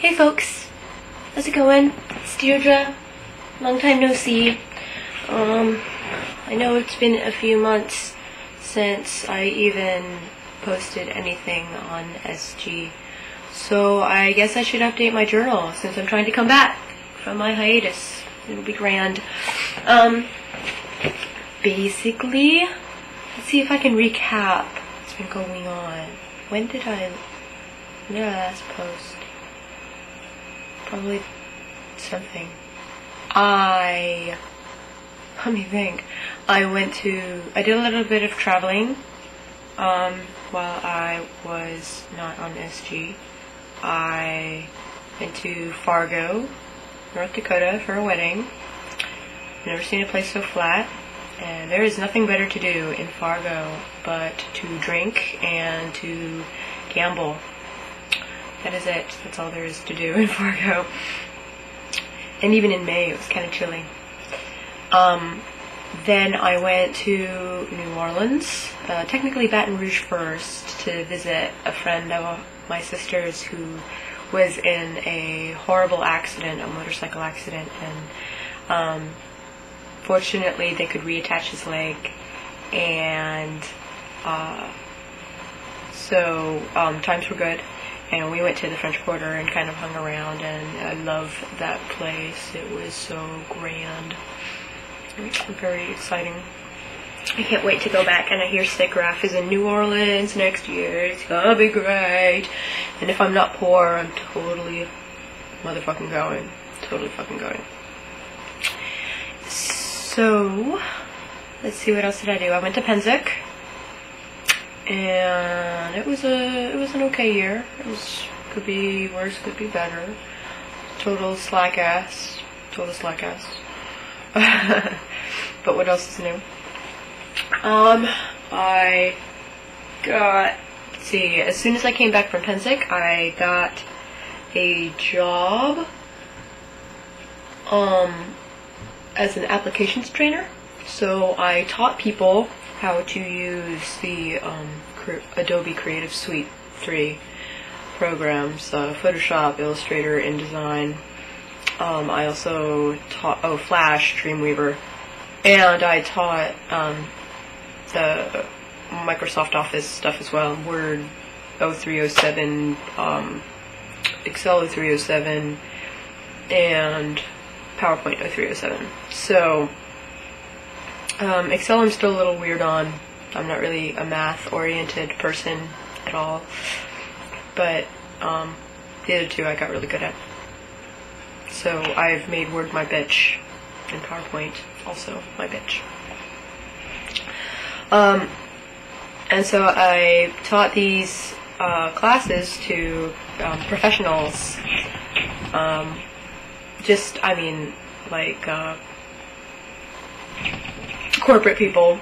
Hey folks, how's it going? It's Dierdre. Long time no see. I know it's been a few months since I even posted anything on SG, so I guess I should update my journal since I'm trying to come back from my hiatus. It'll be grand. Basically, let's see if I can recap what's been going on. When did I last post? Probably something. Let me think. I did a little bit of traveling while I was not on SG. I went to Fargo, North Dakota for a wedding. Never seen a place so flat. And there is nothing better to do in Fargo but to drink and to gamble. That is it. That's all there is to do in Fargo. And even in May, it was kind of chilly. Then I went to New Orleans, technically Baton Rouge first, to visit a friend of my sister's who was in a horrible accident, a motorcycle accident, and fortunately they could reattach his leg, and so times were good. And we went to the French Quarter and kind of hung around, and I love that place. It was so grand. It's very exciting. I can't wait to go back, and I hear SIGGRAPH is in New Orleans next year. It's gonna be great. And if I'm not poor, I'm totally motherfucking going. Totally fucking going. So, let's see, what else did I do? I went to Penzic. And it was an okay year. Could be worse, could be better. Total slack ass. But what else is new? I got, let's see, as soon as I came back from Penzic, I got a job as an applications trainer. So I taught people how to use the Adobe Creative Suite 3 programs, Photoshop, Illustrator, InDesign. I also taught Flash, Dreamweaver, and I taught the Microsoft Office stuff as well, Word 0307, Excel 0307, and PowerPoint 0307. So Excel I'm still a little weird on. I'm not really a math-oriented person at all. But the other two I got really good at. So I've made Word my bitch, and PowerPoint also my bitch. And so I taught these classes to professionals. Corporate people,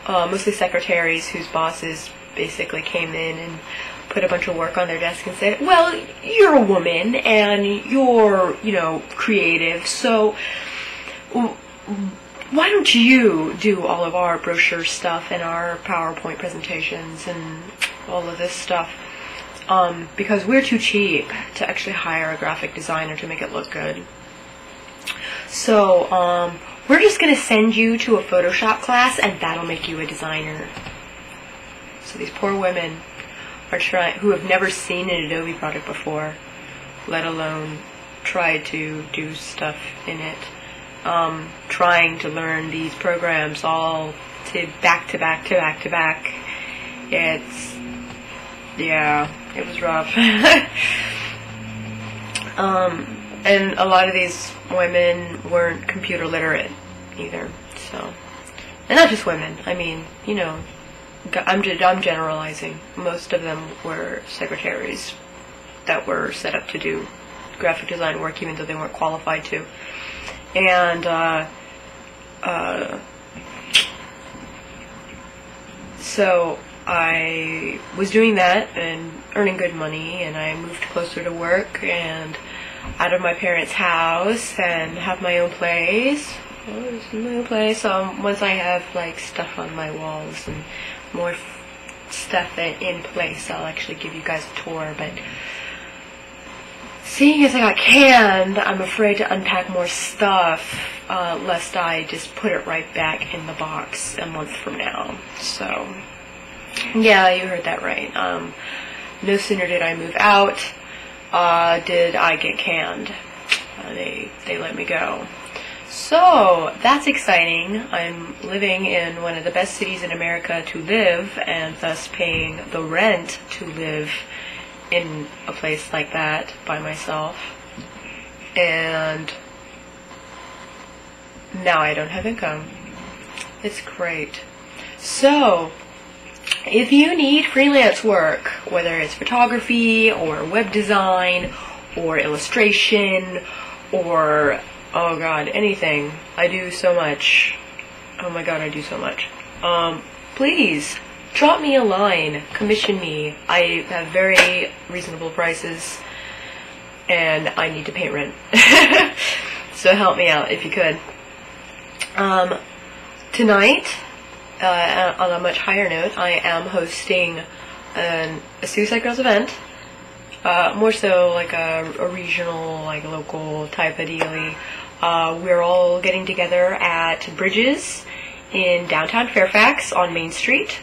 mostly secretaries whose bosses basically came in and put a bunch of work on their desk and said, well, you're a woman and you're, creative, so why don't you do all of our brochure stuff and our PowerPoint presentations and all of this stuff, because we're too cheap to actually hire a graphic designer to make it look good. So, we're just going to send you to a Photoshop class, and that'll make you a designer. So these poor women are who have never seen an Adobe product before, let alone try to do stuff in it, trying to learn these programs all back to back. It was rough. And a lot of these women weren't computer literate either, so. And not just women, I mean, I'm generalizing. Most of them were secretaries that were set up to do graphic design work even though they weren't qualified to. And, so I was doing that and earning good money, and I moved closer to work and out of my parents' house and have my own place. Once I have stuff on my walls and more stuff in place, I'll actually give you guys a tour. But seeing as I got canned, I'm afraid to unpack more stuff, lest I just put it right back in the box a month from now. So, yeah, you heard that right. No sooner did I move out, did I get canned. They let me go. So, that's exciting. I'm living in one of the best cities in America to live, and thus paying the rent to live in a place like that by myself. And now I don't have income. It's great. So, if you need freelance work, whether it's photography or web design or illustration or, oh god, anything. I do so much. Oh my god, I do so much. Please, drop me a line. Commission me. I have very reasonable prices, and I need to pay rent. So help me out if you could. Tonight, on a much higher note, I am hosting a Suicide Girls event. More so like a regional, like local type of dealie. We're all getting together at Bridges in downtown Fairfax on Main Street.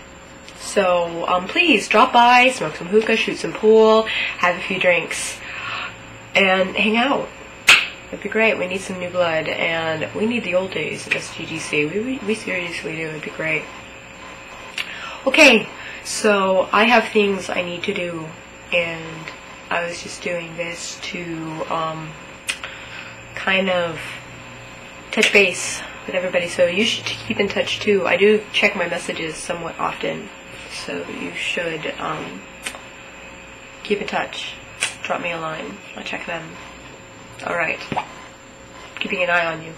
So please drop by, smoke some hookah, shoot some pool, have a few drinks, and hang out. It'd be great. We need some new blood, and we need the old days at SGGC. We seriously do. It'd be great. Okay, so I have things I need to do, and I was just doing this to kind of touch base with everybody, so you should keep in touch too. I do check my messages somewhat often, so you should keep in touch. Drop me a line. I'll check them. Alright. Keeping an eye on you.